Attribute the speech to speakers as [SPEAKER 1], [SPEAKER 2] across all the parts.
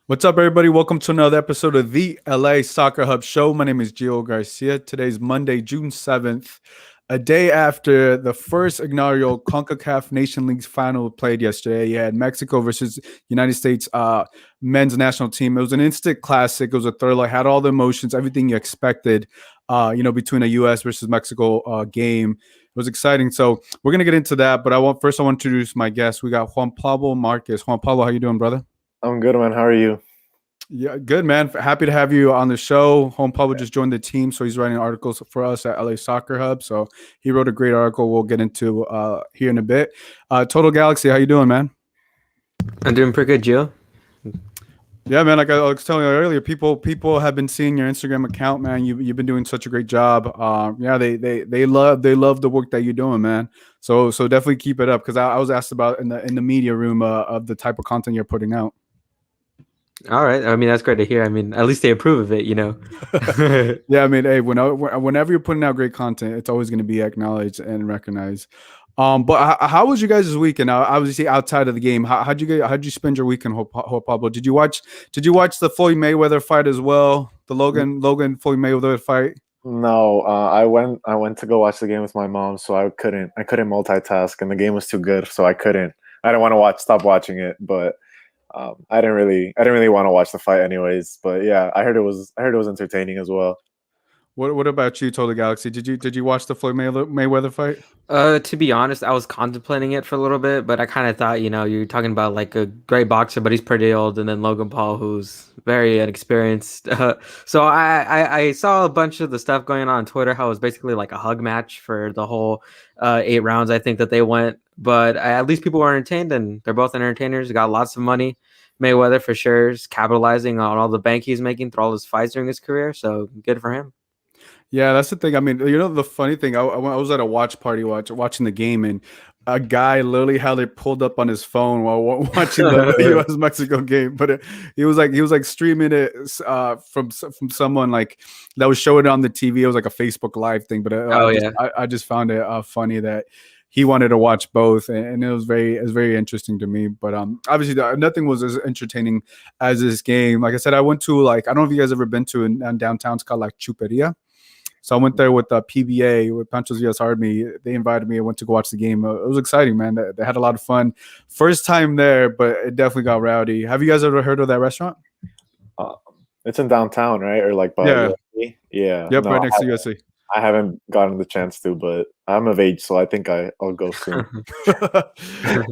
[SPEAKER 1] What's up, everybody? Welcome to another episode of the LA Soccer Hub Show. My name is Gio Garcia. Today's Monday, June 7th, a day after the first inaugural CONCACAF Nation Leagues final played yesterday. You had Mexico versus United States men's national team. It was an instant classic. It was a thriller, had all the emotions, everything you expected, between a U.S. versus Mexico game. It was exciting. So we're going to get into that, but I want to introduce my guest. We got Juan Pablo Marquez. Juan Pablo, how you doing, brother?
[SPEAKER 2] I'm good, man. How are you?
[SPEAKER 1] Yeah, good, man. Happy to have you on the show. Home Pablo just joined the team, so he's writing articles for us at LA Soccer Hub. So he wrote a great article we'll get into here in a bit. Total Galaxy, how you doing, man?
[SPEAKER 3] I'm doing pretty good, Gio.
[SPEAKER 1] Yeah, man. Like I was telling you earlier, people have been seeing your Instagram account, man. You've been doing such a great job. Yeah, they love the work that you're doing, man. So definitely keep it up because I was asked about in the media room of the type of content you're putting out.
[SPEAKER 3] All right. I mean, that's great to hear. I mean, at least they approve of it,
[SPEAKER 1] Yeah, I mean, hey, whenever you're putting out great content, it's always going to be acknowledged and recognized. But how was you guys' weekend? Obviously, outside of the game, how'd you spend your weekend, Pablo? Did you watch the Floyd Mayweather fight as well? The Logan Floyd Mayweather fight.
[SPEAKER 2] No, I went to go watch the game with my mom, so I couldn't multitask, and the game was too good, so I didn't want to stop watching it, but I didn't really want to watch the fight anyways. But yeah, I heard it was entertaining as well.
[SPEAKER 1] What about you, Total Galaxy? Did you watch the Floyd Mayweather fight?
[SPEAKER 3] To be honest, I was contemplating it for a little bit, but I kind of thought, you're talking about like a great boxer, but he's pretty old, and then Logan Paul, who's very inexperienced. So I saw a bunch of the stuff going on Twitter, how it was basically like a hug match for the whole 8 rounds, I think that they went. But at least people were entertained, and they're both entertainers. Got lots of money. Mayweather for sure is capitalizing on all the bank he's making through all his fights during his career, so good for him.
[SPEAKER 1] Yeah, that's the thing. I mean, the funny thing, I was at a watch party watching the game, and a guy literally had it pulled up on his phone while watching the U.S. Mexico game. But he was like streaming it from someone like that was showing it on the TV. It was like a Facebook Live thing. But
[SPEAKER 3] Oh yeah.
[SPEAKER 1] I just found it funny that he wanted to watch both, and it was very interesting to me. But obviously, nothing was as entertaining as this game. Like I said, I went to like I don't know if you guys ever been to in downtown. It's called like Chuperia. So I went there with PBA, with Pancho's US Army. They invited me. I went to go watch the game. It was exciting, man. They had a lot of fun. First time there, but it definitely got rowdy. Have you guys ever heard of that restaurant?
[SPEAKER 2] Um, it's in downtown, right? Or like by
[SPEAKER 1] Yeah.
[SPEAKER 2] USC? Yeah.
[SPEAKER 1] Yep,
[SPEAKER 2] No,
[SPEAKER 1] right next to USC.
[SPEAKER 2] I haven't gotten the chance to, but I'm of age, so I think I'll go soon.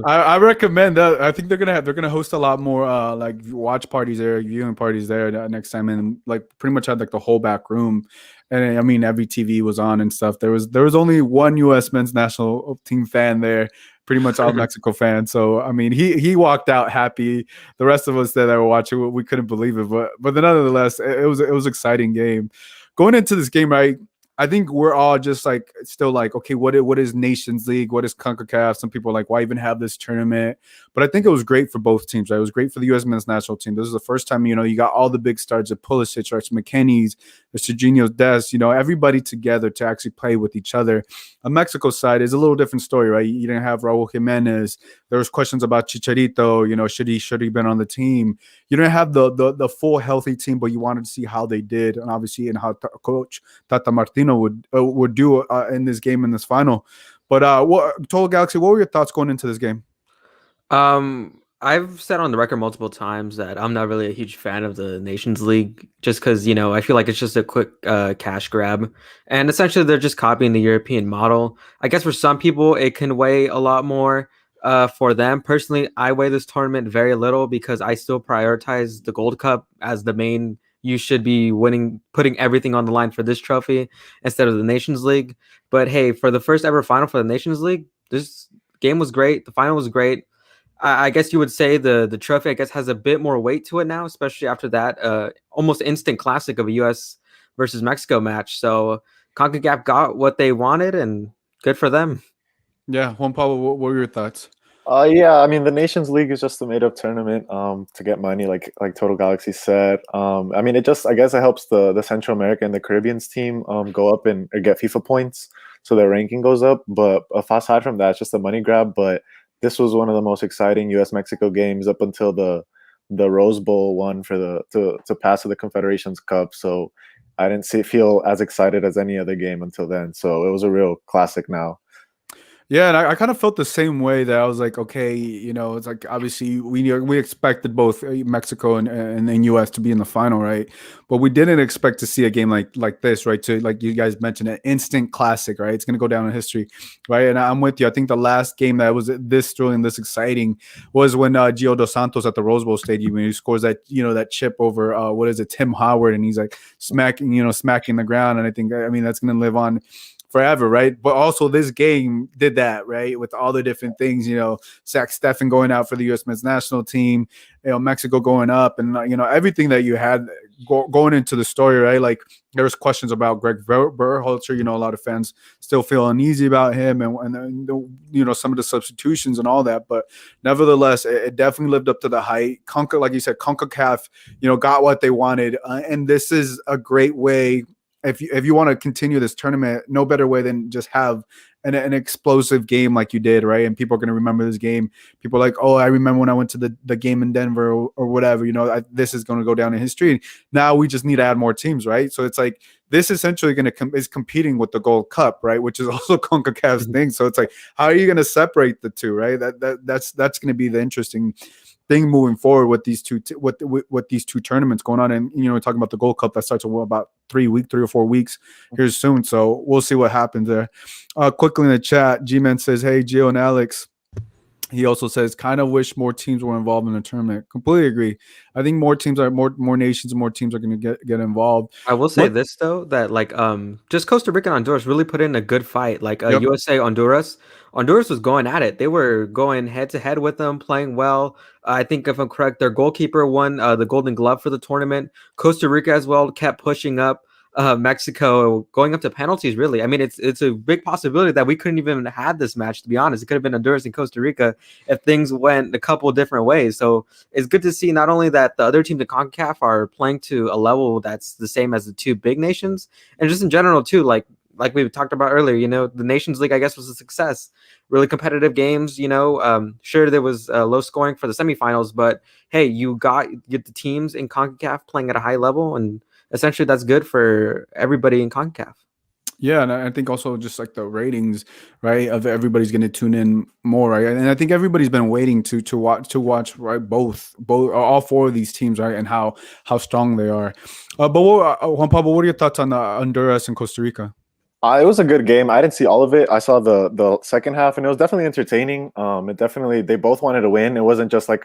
[SPEAKER 1] I recommend that. I think they're gonna host a lot more like watch parties there, viewing parties there next time, and like pretty much had like the whole back room, and I mean every TV was on and stuff. There was only one U.S. men's national team fan there, pretty much all Mexico fans. So I mean he walked out happy. The rest of us that were watching, we couldn't believe it, but nonetheless, it was exciting game. Going into this game, right? I think we're all just like still like, okay, what is Nations League? What is CONCACAF? Some people are like, why even have this tournament? But I think it was great for both teams, right? It was great for the U.S. men's national team. This is the first time, you got all the big stars, the Pulisic, right? McKennie's, the Serginho's, Des, everybody together to actually play with each other. On Mexico side is a little different story, right? You didn't have Raul Jimenez. There was questions about Chicharito, should he been on the team? You didn't have the full healthy team, but you wanted to see how they did, and obviously and how Coach Tata Martino would do in this game in this final. But Total Galaxy, what were your thoughts going into this game?
[SPEAKER 3] I've said on the record multiple times that I'm not really a huge fan of the Nations League just because, I feel like it's just a quick cash grab. And essentially, they're just copying the European model. I guess for some people, it can weigh a lot more for them. Personally, I weigh this tournament very little because I still prioritize the Gold Cup as the main. You should be winning, putting everything on the line for this trophy instead of the Nations League. But hey, for the first ever final for the Nations League, this game was great. The final was great. I guess you would say the trophy, I guess, has a bit more weight to it now, especially after that almost instant classic of a U.S. versus Mexico match. So CONCACAF got what they wanted, and good for them.
[SPEAKER 1] Yeah, Juan Pablo, what were your thoughts?
[SPEAKER 2] Yeah, I mean the Nations League is just a made up tournament to get money, like Total Galaxy said. I mean I guess it helps the Central America and the Caribbean's team go up and or get FIFA points, so their ranking goes up. But aside from that, it's just a money grab. But this was one of the most exciting U.S. Mexico games up until the the Rose Bowl one for the to pass to the Confederations Cup. So I didn't feel as excited as any other game until then. So it was a real classic now.
[SPEAKER 1] Yeah, and I kind of felt the same way that I was like, okay, it's like obviously we expected both Mexico and US to be in the final, right? But we didn't expect to see a game like this, right? To like you guys mentioned, an instant classic, right? It's gonna go down in history, right? And I'm with you. I think the last game that was this thrilling, this exciting, was when Gio Dos Santos at the Rose Bowl Stadium when he scores that that chip over what is it, Tim Howard, and he's like smacking the ground, and I mean that's gonna live on forever, right? But also this game did that, right? With all the different things, Zach Steffen going out for the U.S. men's national team, Mexico going up, and everything that you had going into the story, right? Like there was questions about Greg Berhalter. A lot of fans still feel uneasy about him, and some of the substitutions and all that. But nevertheless, it definitely lived up to the hype. Like you said, CONCACAF, got what they wanted, and this is a great way. If you want to continue this tournament, no better way than just have an explosive game like you did, right? And people are going to remember this game. People are like, oh, I remember when I went to the game in Denver or whatever. This is going to go down in history. Now we just need to add more teams, right? So it's like this essentially is competing with the Gold Cup, right? Which is also CONCACAF's thing. So it's like, how are you going to separate the two, right? That's going to be the interesting thing moving forward with these two with these two tournaments going on. And we're talking about the Gold Cup that starts in about 3 or 4 weeks here soon, so we'll see what happens there. Quickly in the chat, G-Man says, hey Gio and Alex, he also says, kind of wish more teams were involved in the tournament. Completely agree. I think more teams are more nations and more teams are going to get involved.
[SPEAKER 3] I will say this though, that like just Costa Rica and Honduras really put in a good fight. Like
[SPEAKER 1] Yep.
[SPEAKER 3] USA Honduras was going at it. They were going head to head with them, playing well. I think if I'm correct, their goalkeeper won the Golden Glove for the tournament. Costa Rica as well kept pushing up. Mexico going up to penalties. Really, I mean, it's a big possibility that we couldn't even have this match. To be honest, it could have been Honduras and Costa Rica if things went a couple of different ways. So it's good to see not only that the other teams in CONCACAF are playing to a level that's the same as the two big nations, and just in general too, like we talked about earlier, the Nations League, I guess, was a success. Really competitive games, sure, there was low scoring for the semifinals, but hey, you get the teams in CONCACAF playing at a high level, and essentially that's good for everybody in CONCACAF.
[SPEAKER 1] Yeah, and I think also just like the ratings, right, of everybody's going to tune in more, right? And I think everybody's been waiting to watch, right, both all four of these teams, right, and how strong they are. But Juan Pablo, what are your thoughts on Honduras and Costa Rica?
[SPEAKER 2] It was a good game. I didn't see all of it. I saw the second half, and it was definitely entertaining. They both wanted to win. It wasn't just like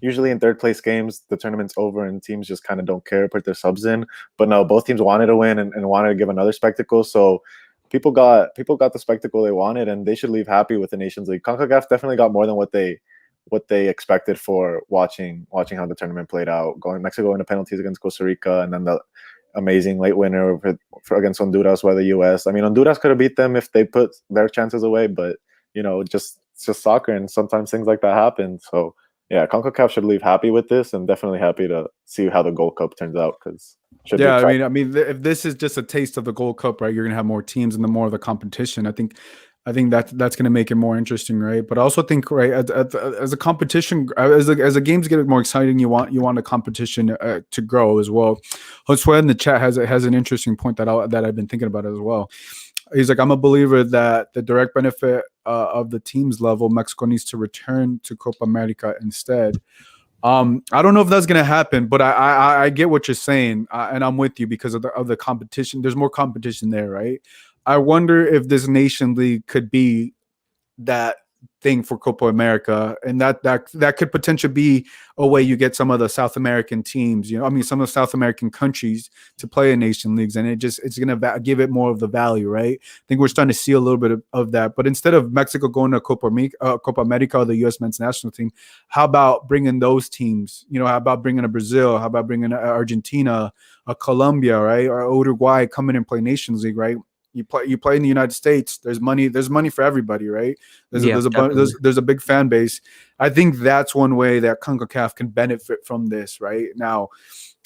[SPEAKER 2] usually in third place games, the tournament's over and teams just kind of don't care, put their subs in. But no, both teams wanted to win and wanted to give another spectacle. So people got the spectacle they wanted, and they should leave happy with the Nations League. CONCACAF definitely got more than what they expected for watching how the tournament played out. Mexico into penalties against Costa Rica, and then the amazing late winner against Honduras by the U.S. I mean, Honduras could have beat them if they put their chances away, but it's just soccer, and sometimes things like that happen. So yeah, CONCACAF should leave happy with this, and definitely happy to see how the Gold Cup turns out, because
[SPEAKER 1] yeah, I mean, if this is just a taste of the Gold Cup, right, you're gonna have more teams and the more of the competition. I think that's going to make it more interesting, right? But I also think, right, as a competition, as the games get more exciting, you want a competition to grow as well. Josue in the chat has an interesting point that I've been thinking about as well. He's like, I'm a believer that the direct benefit of the teams level, Mexico needs to return to Copa America instead. I don't know if that's going to happen, but I get what you're saying, and I'm with you because of the competition. There's more competition there, right? I wonder if this Nation League could be that thing for Copa America, and that could potentially be a way you get some of the South American teams, some of the South American countries to play in Nation Leagues, and it's going to give it more of the value, right? I think we're starting to see a little bit of that. But instead of Mexico going to Copa America or the U.S. men's national team, how about bringing those teams? How about bringing a Brazil? How about bringing a Argentina, a Colombia, right, or Uruguay come in and play Nations League, right? You play in the United States. There's money for everybody, right? There's a big fan base. I think that's one way that CONCACAF can benefit from this, right? Now,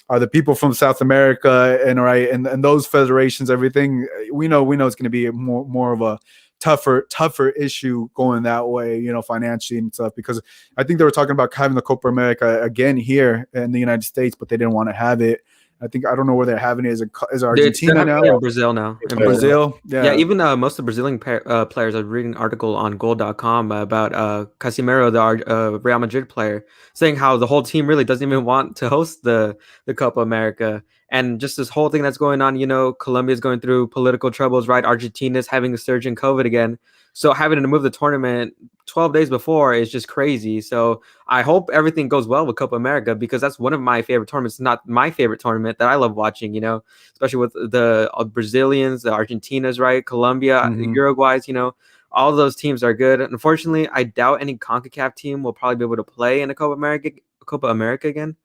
[SPEAKER 1] are the people from South America and those federations, everything we know it's going to be more of a tougher issue going that way, financially and stuff. Because I think they were talking about having the Copa America again here in the United States, but they didn't want to have it. I don't know where they're having it. Is
[SPEAKER 3] They're
[SPEAKER 1] Argentina now?
[SPEAKER 3] in Brazil now.
[SPEAKER 1] In Brazil,
[SPEAKER 3] yeah. Even most of the Brazilian players. I was reading an article on Goal.com about Casemiro, the Real Madrid player, saying how the whole team really doesn't even want to host the Copa America. And just this whole thing that's going on, Colombia's going through political troubles, right? Argentina's having a surge in COVID again. So having to move the tournament 12 days before is just crazy. So I hope everything goes well with Copa America, because that's one of my favorite tournaments, not my favorite tournament that I love watching, especially with the Brazilians, the Argentinas, right? Colombia, Uruguay's, all those teams are good. Unfortunately, I doubt any CONCACAF team will probably be able to play in the Copa America again,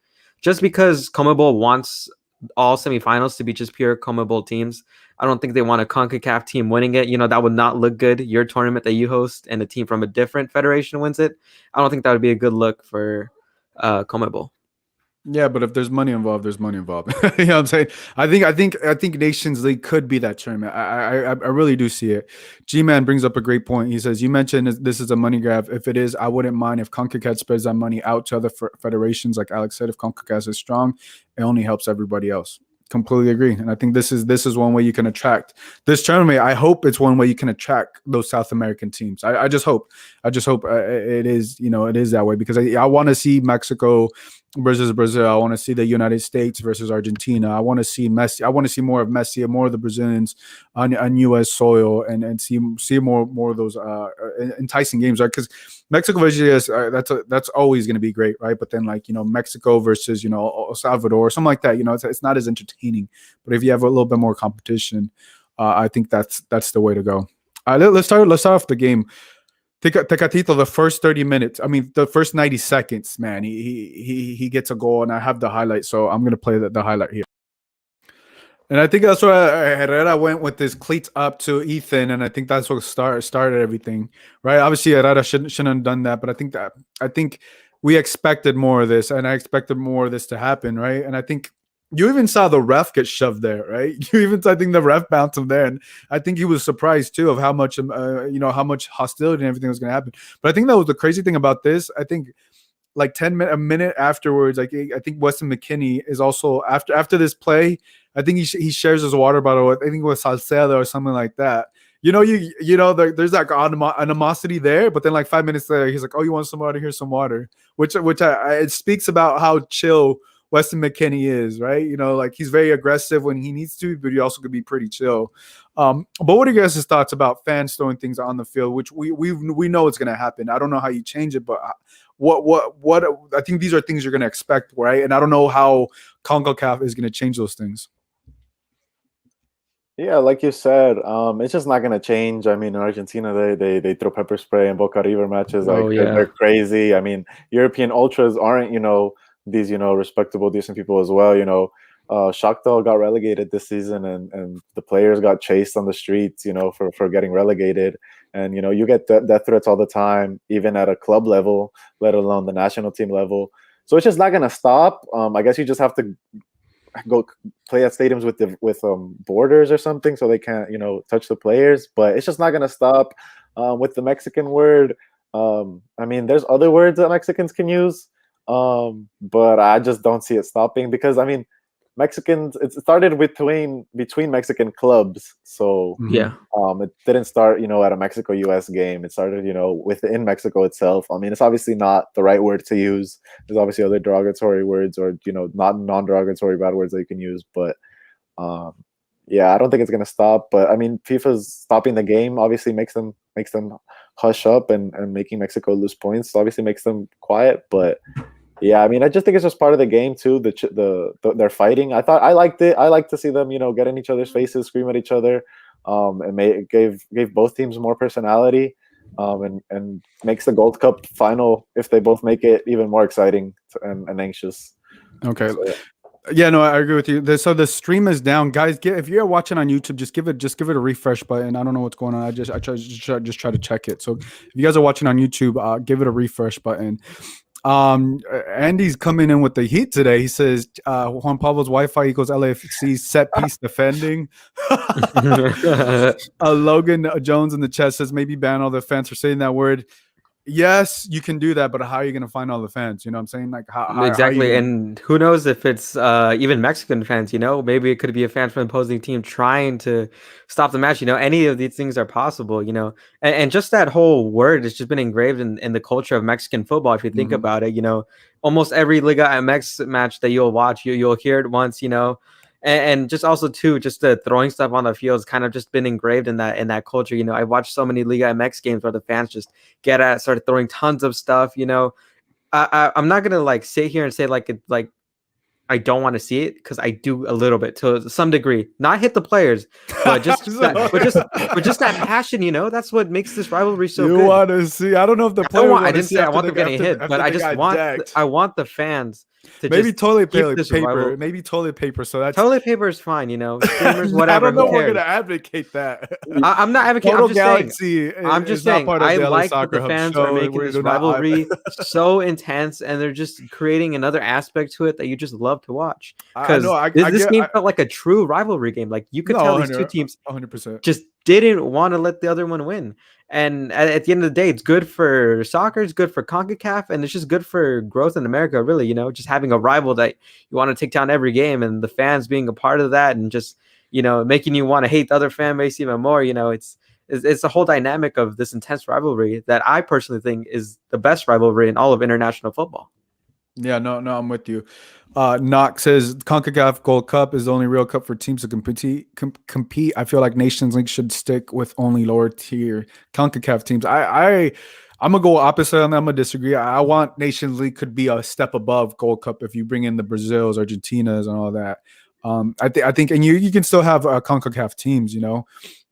[SPEAKER 3] just because CONMEBOL wants all semifinals to be just pure CONMEBOL teams. I don't think they want a CONCACAF team winning it. That would not look good. Your tournament that you host and a team from a different federation wins it. I don't think that would be a good look for CONMEBOL.
[SPEAKER 1] Yeah, but if there's money involved, there's money involved. You know what I'm saying? I think Nations League could be that tournament. I really do see it. G-Man brings up a great point. He says, you mentioned this is a money grab. If it is, I wouldn't mind if CONCACAF spreads that money out to other federations. Like Alex said, if CONCACAF is strong, it only helps everybody else. Completely agree. And I think this is one way you can attract this tournament. I hope it's one way you can attract those South American teams. I just hope it is, it is that way, because I want to see Mexico versus Brazil. I want to see the United States versus Argentina. I want to see Messi. I want to see more of Messi, more of the Brazilians on U.S. soil, and see more of those enticing games, right? Because Mexico versus US, that's always going to be great, right? But then Mexico versus El Salvador, something like that. It's not as entertaining. But if you have a little bit more competition, I think that's the way to go. Let's start off the game. Tecatito, the first 30 minutes, the first 90 seconds, man, he gets a goal, and I have the highlight, so I'm going to play the highlight here. And I think that's why Herrera went with his cleats up to Ethan, and I think that's what started everything, right? Obviously, Herrera shouldn't have done that, but I think we expected more of this, and I expected more of this to happen, right? And I think you even saw the ref get shoved there, right? I think the ref bounced him there, and I think he was surprised too of how much, how much hostility and everything was going to happen. But I think that was the crazy thing about this. I think like a minute afterwards, like I think Weston McKennie is also after this play. I think he shares his water bottle with, I think it was Salcedo or something like that. There's like animosity there, but then like 5 minutes later, he's like, "Oh, you want some water? Here's some water," which it speaks about how chill Weston McKennie is, right? Like he's very aggressive when he needs to, but he also could be pretty chill. But what are your guys' thoughts about fans throwing things on the field, which we know it's going to happen? I don't know how you change it, but what I think these are things you're going to expect, right? And I don't know how CONCACAF is going to change those things.
[SPEAKER 2] Yeah, like you said, it's just not going to change. In Argentina, they throw pepper spray in Boca River matches. They're crazy. European ultras aren't, these, respectable, decent people as well. Shakhtar got relegated this season, and the players got chased on the streets, for getting relegated. And, you get death threats all the time, even at a club level, let alone the national team level. So it's just not going to stop. I guess you just have to go play at stadiums with borders or something, so they can't touch the players. But it's just not going to stop. With the Mexican word, there's other words that Mexicans can use, but I just don't see it stopping, because Mexicans, it started between Mexican clubs. So
[SPEAKER 3] yeah,
[SPEAKER 2] it didn't start at a Mexico-US game. It started within Mexico itself. It's obviously not the right word to use. There's obviously other derogatory words, or not non-derogatory bad words that you can use. But yeah, I don't think it's gonna stop. But FIFA's stopping the game obviously makes them hush up, and making Mexico lose points obviously makes them quiet. But yeah, I just think it's just part of the game too. They're fighting. I liked it. I like to see them, get in each other's faces, scream at each other, and gave both teams more personality, and makes the Gold Cup final, if they both make it, even more exciting and anxious.
[SPEAKER 1] Okay. So, yeah, no, I agree with you. So the stream is down, guys. If you're watching on YouTube, just give it a refresh button. I don't know what's going on. I try to check it. So if you guys are watching on YouTube, give it a refresh button. Andy's coming in with the heat today. He says Juan Pablo's Wi-Fi equals LAFC set piece defending. Logan Jones in the chat says maybe ban all the fans for saying that word. Yes, you can do that, but how are you going to find all the fans? You know what I'm saying? Like how
[SPEAKER 3] Exactly,
[SPEAKER 1] you...
[SPEAKER 3] and who knows if it's even Mexican fans, maybe it could be a fan from the opposing team trying to stop the match. Any of these things are possible, and just that whole word has just been engraved in the culture of Mexican football. If you think about it, almost every Liga MX match that you'll watch, you'll hear it once, and just also too, just the throwing stuff on the field has kind of just been engraved in that culture. I've watched so many Liga MX games where the fans just start throwing tons of stuff, I'm not gonna like sit here and say like I don't want to see it, because I do a little bit to some degree. Not hit the players, but just that passion. That's what makes this rivalry so good.
[SPEAKER 1] You want to see? I don't know if the players.
[SPEAKER 3] I didn't say I want them getting hit, but I want the fans to
[SPEAKER 1] maybe
[SPEAKER 3] just
[SPEAKER 1] toilet
[SPEAKER 3] keep
[SPEAKER 1] paper. Maybe toilet paper. So that's
[SPEAKER 3] toilet paper is fine. Streamers, whatever.
[SPEAKER 1] I don't know. We're gonna advocate that.
[SPEAKER 3] I'm not advocating. I'm just saying. I like that the fans are making this rivalry so intense, and they're just creating another aspect to it that you just love to watch. Because this game felt like a true rivalry game. Like you could tell these two teams
[SPEAKER 1] 100%
[SPEAKER 3] just didn't want to let the other one win. And at the end of the day, it's good for soccer, it's good for CONCACAF, and it's just good for growth in America, really, just having a rival that you want to take down every game, and the fans being a part of that, and just, making you want to hate the other fan base even more. It's the whole dynamic of this intense rivalry that I personally think is the best rivalry in all of international football.
[SPEAKER 1] Yeah, no, I'm with you. Knox says CONCACAF Gold Cup is the only real cup for teams to compete. I feel like Nations League should stick with only lower tier CONCACAF teams. I'm gonna go opposite on that. I'm gonna disagree. I want Nations League could be a step above Gold Cup if you bring in the Brazils, Argentinas, and all that. I think, and you can still have CONCACAF teams,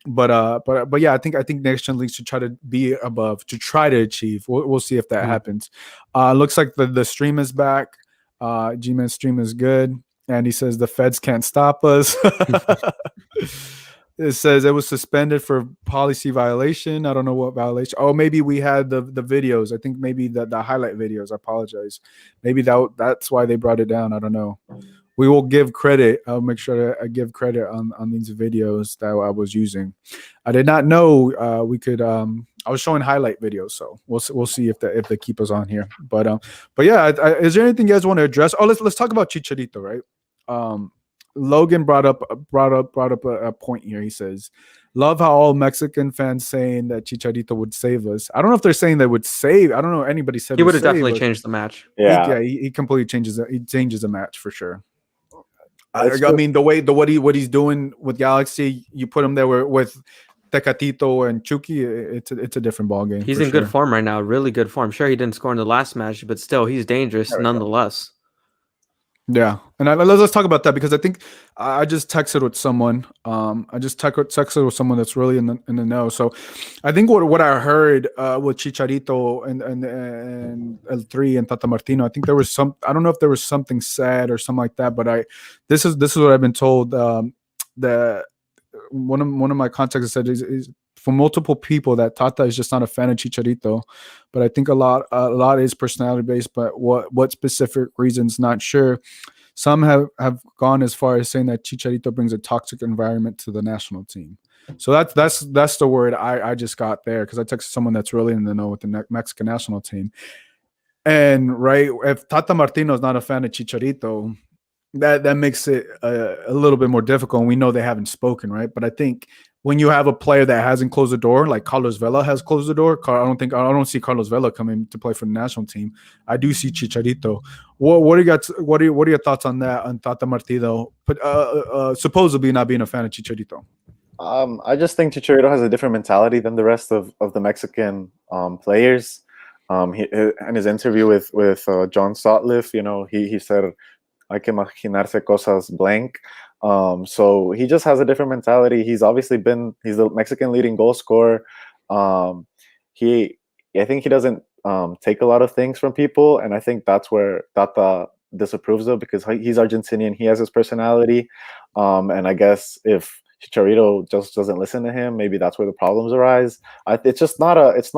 [SPEAKER 1] but yeah, I think Nations League should try to be above to try to achieve. We'll see if that happens. Looks like the stream is back. G-Man's stream is good, and he says the feds can't stop us. It says it was suspended for policy violation. I don't know what violation. Oh, maybe we had the videos. I think maybe the highlight videos. I apologize. Maybe that's why they brought it down. I don't know. We will give credit. I'll make sure I give credit on these videos that I was using. I did not know we could. I was showing highlight videos, so we'll see if they keep us on here. But yeah, is there anything you guys want to address? Oh, let's talk about Chicharito, right? Logan brought up a point here. He says, "Love how all Mexican fans saying that Chicharito would save us." I don't know if they're saying they would save. I don't know. Anybody said
[SPEAKER 3] he would have definitely changed the match.
[SPEAKER 2] Yeah,
[SPEAKER 1] he completely changes it. He changes the match for sure. I mean, what he's doing with Galaxy, you put him there with Tecatito and Chucky, it's a different ballgame.
[SPEAKER 3] He's in good form right now, really good form. Sure, he didn't score in the last match, but still, he's dangerous nonetheless.
[SPEAKER 1] Yeah, and let's talk about that, because I think I just texted with someone. I just texted with someone that's really in the know. So, I think what I heard with Chicharito and L3 and Tata Martino, I think there was some. I don't know if there was something said or something like that, but this is what I've been told. That one of my contacts said is from multiple people that Tata is just not a fan of Chicharito, but I think a lot is personality based, but what specific reasons, not sure. Some have gone as far as saying that Chicharito brings a toxic environment to the national team. So that's the word I just got there, because I texted someone that's really in the know with the Mexican national team. And right, if Tata Martino is not a fan of Chicharito, that makes it a little bit more difficult. And we know they haven't spoken, right? But I think when you have a player that hasn't closed the door, like Carlos Vela has closed the door, I don't see Carlos Vela coming to play for the national team. I do see Chicharito. What are your thoughts on that, on Tata Martino, but supposedly not being a fan of Chicharito?
[SPEAKER 2] I just think Chicharito has a different mentality than the rest of the Mexican players. In his interview with John Sotliff, he said, "Hay que imaginarse cosas blank." So he just has a different mentality. He's the Mexican leading goal scorer. I think he doesn't take a lot of things from people, and I think that's where Tata disapproves of, because he's Argentinian. He has his personality, and I guess if Chicharito just doesn't listen to him, maybe that's where the problems arise. It's not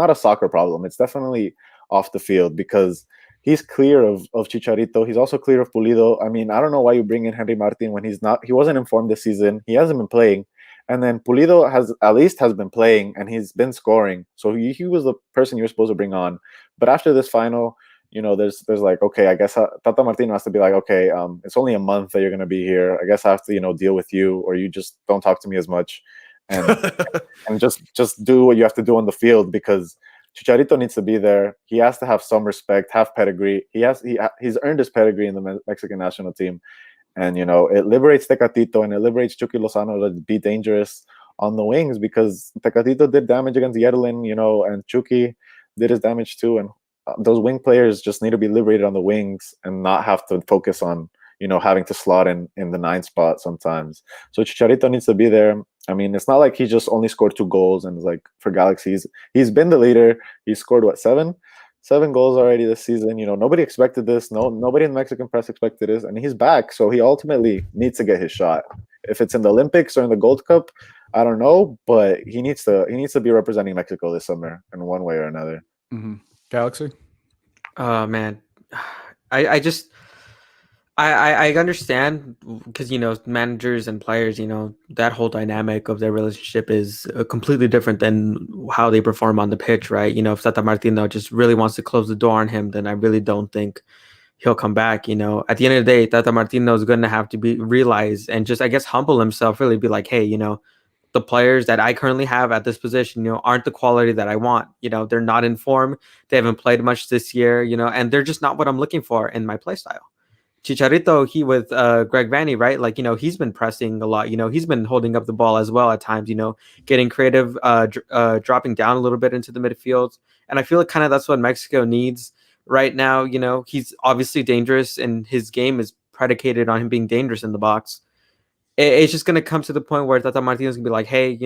[SPEAKER 2] a soccer problem. It's definitely off the field, because he's clear of Chicharito. He's also clear of Pulido. I mean, I don't know why you bring in Henry Martin when he wasn't informed this season. He hasn't been playing. And then Pulido has been playing and he's been scoring. So he was the person you were supposed to bring on. But after this final, there's like, okay, I guess Tata Martino has to be like, okay, it's only a month that you're gonna be here. I guess I have to, deal with you, or you just don't talk to me as much, and and just do what you have to do on the field, because Chicharito needs to be there. He has to have some respect, have pedigree. He's earned his pedigree in the Mexican national team, and it liberates Tecatito and it liberates Chucky Lozano to be dangerous on the wings, because Tecatito did damage against Yedlin, and Chucky did his damage too, and those wing players just need to be liberated on the wings and not have to focus on having to slot in the 9 spot sometimes. So Chicharito needs to be there. I mean, it's not like he just only scored 2 goals and like for Galaxies. He's been the leader. He scored what, 7 goals already this season. Nobody expected this. Nobody in the Mexican press expected this, and he's back. So he ultimately needs to get his shot. If it's in the Olympics or in the Gold Cup, I don't know, but he needs to be representing Mexico this summer in one way or another.
[SPEAKER 1] Mm-hmm. Galaxy?
[SPEAKER 3] Oh man, I just I understand, because managers and players, that whole dynamic of their relationship is completely different than how they perform on the pitch, right? If Tata Martino just really wants to close the door on him, then I really don't think he'll come back. At the end of the day, Tata Martino is going to have to realize and just, I guess, humble himself, really be like, hey, the players that I currently have at this position, aren't the quality that I want. They're not in form. They haven't played much this year, and they're just not what I'm looking for in my play style. Chicharito, he with Greg Vanny, right? Like, he's been pressing a lot. He's been holding up the ball as well at times, getting creative, dropping down a little bit into the midfield. And I feel like kind of that's what Mexico needs right now. He's obviously dangerous, and his game is predicated on him being dangerous in the box. It's just going to come to the point where Tata Martino is going to be like, hey,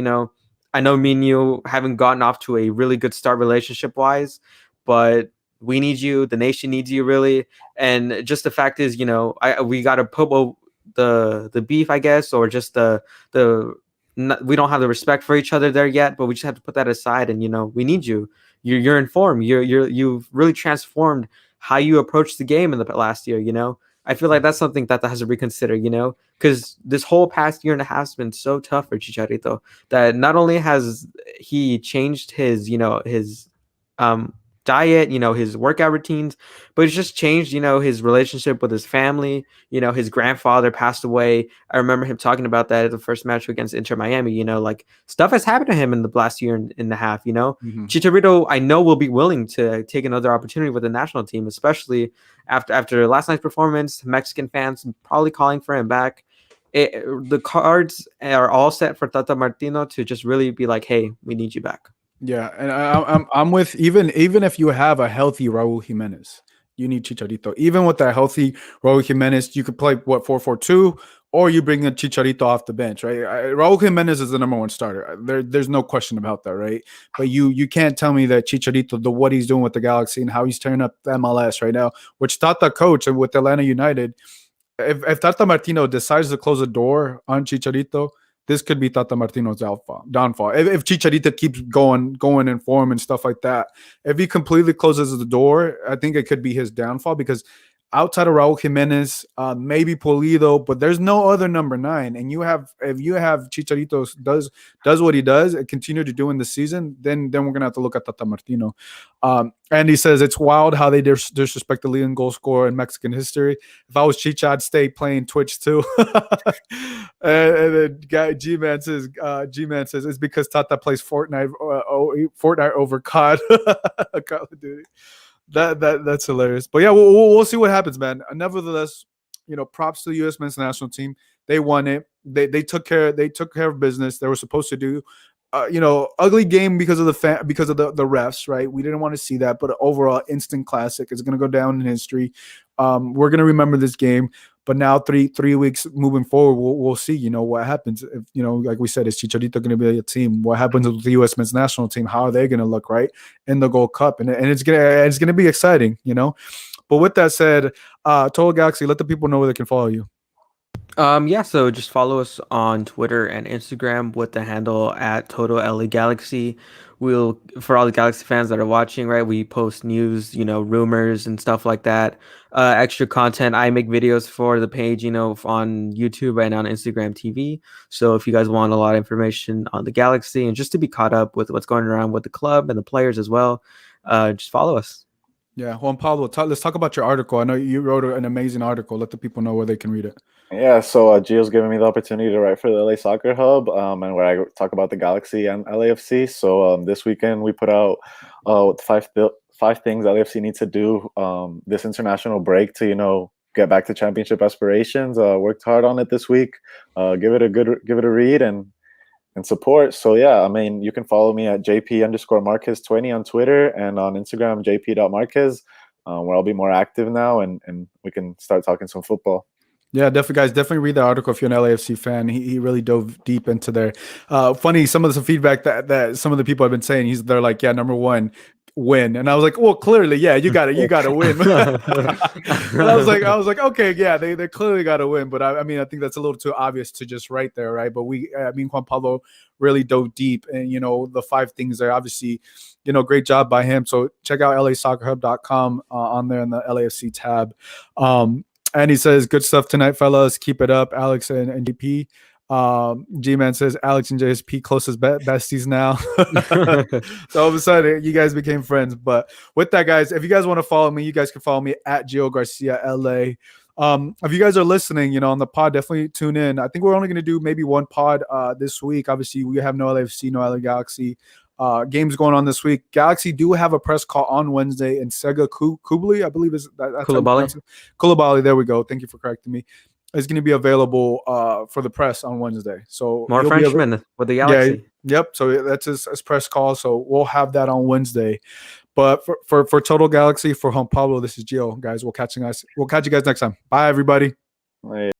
[SPEAKER 3] I know me and you haven't gotten off to a really good start relationship wise, but we need you. The nation needs you, really. And just the fact is, we got to put the beef, I guess, or just we don't have the respect for each other there yet, but we just have to put that aside. And, we need you. You're informed. You've really transformed how you approach the game in the last year, I feel like that's something that has to reconsider, because this whole past year and a half has been so tough for Chicharito that not only has he changed his, his diet, his workout routines, but it's just changed, his relationship with his family. His grandfather passed away. I remember him talking about that at the first match against Inter Miami. Like, stuff has happened to him in the last year and a half.
[SPEAKER 1] Mm-hmm.
[SPEAKER 3] Chicharito, I know, will be willing to take another opportunity with the national team, especially after last night's performance. Mexican fans probably calling for him back. The cards are all set for Tata Martino to just really be like, hey, we need you back.
[SPEAKER 1] Yeah, and I'm with, even if you have a healthy Raul Jimenez, you need Chicharito. Even with that healthy Raul Jimenez, you could play 4-4-2, or you bring a Chicharito off the bench, right? Raul Jimenez is the number 1 starter. There's no question about that, right? But you can't tell me that Chicharito, what he's doing with the Galaxy and how he's turning up the MLS right now, which Tata coach with Atlanta United. If Tata Martino decides to close the door on Chicharito, this could be Tata Martino's downfall. If Chicharito keeps going in form and stuff like that, if he completely closes the door, I think it could be his downfall, because outside of Raul Jimenez, maybe Pulido, but there's no other number 9. And if you have Chicharito does what he does and continue to do in the season, then we're gonna have to look at Tata Martino. And he says it's wild how they disrespect the leading goal scorer in Mexican history. If I was Chicha, I'd stay playing Twitch too. and then guy G-Man says it's because Tata plays Fortnite over COD. Call of Duty. That's hilarious. But yeah, we'll see what happens, man. Nevertheless, props to the U.S. men's national team. They won it. They took care of business. They were supposed to do. Ugly game because of the refs, right? We didn't want to see that, but overall, instant classic. It's going to go down in history. We're going to remember this game. But now, three weeks moving forward, we'll see. What happens. If, like we said, is Chicharito going to be a team? What happens with the U.S. men's national team? How are they going to look, right, in the Gold Cup? And it's gonna be exciting, But with that said, Total Galaxy, let the people know where they can follow you.
[SPEAKER 3] Yeah, so just follow us on Twitter and Instagram with the handle at TotalGalaxy. We'll, for all the Galaxy fans that are watching, right, we post news, rumors and stuff like that. Extra content. I make videos for the page, on YouTube and on Instagram TV. So if you guys want a lot of information on the Galaxy and just to be caught up with what's going around with the club and the players as well, just follow us.
[SPEAKER 1] Yeah, Juan Pablo, let's talk about your article. I know you wrote an amazing article. Let the people know where they can read it.
[SPEAKER 2] Yeah, so Gio's giving me the opportunity to write for the LA Soccer Hub, and where I talk about the Galaxy and LAFC. So this weekend we put out five things LAFC needs to do this international break to get back to championship aspirations. Worked hard on it this week. Give it a read and support. So yeah, I mean, you can follow me at JP_Marquez20 on Twitter and on Instagram JP.Marquez, where I'll be more active now and we can start talking some football.
[SPEAKER 1] Yeah, definitely, guys. Definitely read the article if you're an LAFC fan. He really dove deep into there. Funny, some of the feedback that some of the people have been saying. They're like, yeah, number one, win, and I was like, well, clearly, yeah, you got to win. And I was like, okay, yeah, they clearly got to win. But I mean, I think that's a little too obvious to just write there, right? But Juan Pablo really dove deep, and the 5 things there. Obviously, great job by him. So check out LASoccerHub.com on there in the LAFC tab. And he says, good stuff tonight, fellas. Keep it up, Alex and JP. G-Man says, Alex and JSP closest besties now. So all of a sudden, you guys became friends. But with that, guys, if you guys want to follow me, you guys can follow me at Gio Garcia LA. If you guys are listening, on the pod, definitely tune in. I think we're only going to do maybe one pod this week. Obviously, we have no LAFC, no LA Galaxy. Games going on this week. Galaxy do have a press call on Wednesday, and Sega Kubli, I believe that's Koulibaly. There we go. Thank you for correcting me. Is going to be available for the press on Wednesday. So
[SPEAKER 3] more Frenchman with the Galaxy.
[SPEAKER 1] Yeah, yep. So that's his press call. So we'll have that on Wednesday. But for Total Galaxy, for Juan Pablo, this is Gio, guys. We'll catch you guys next time. Bye, everybody.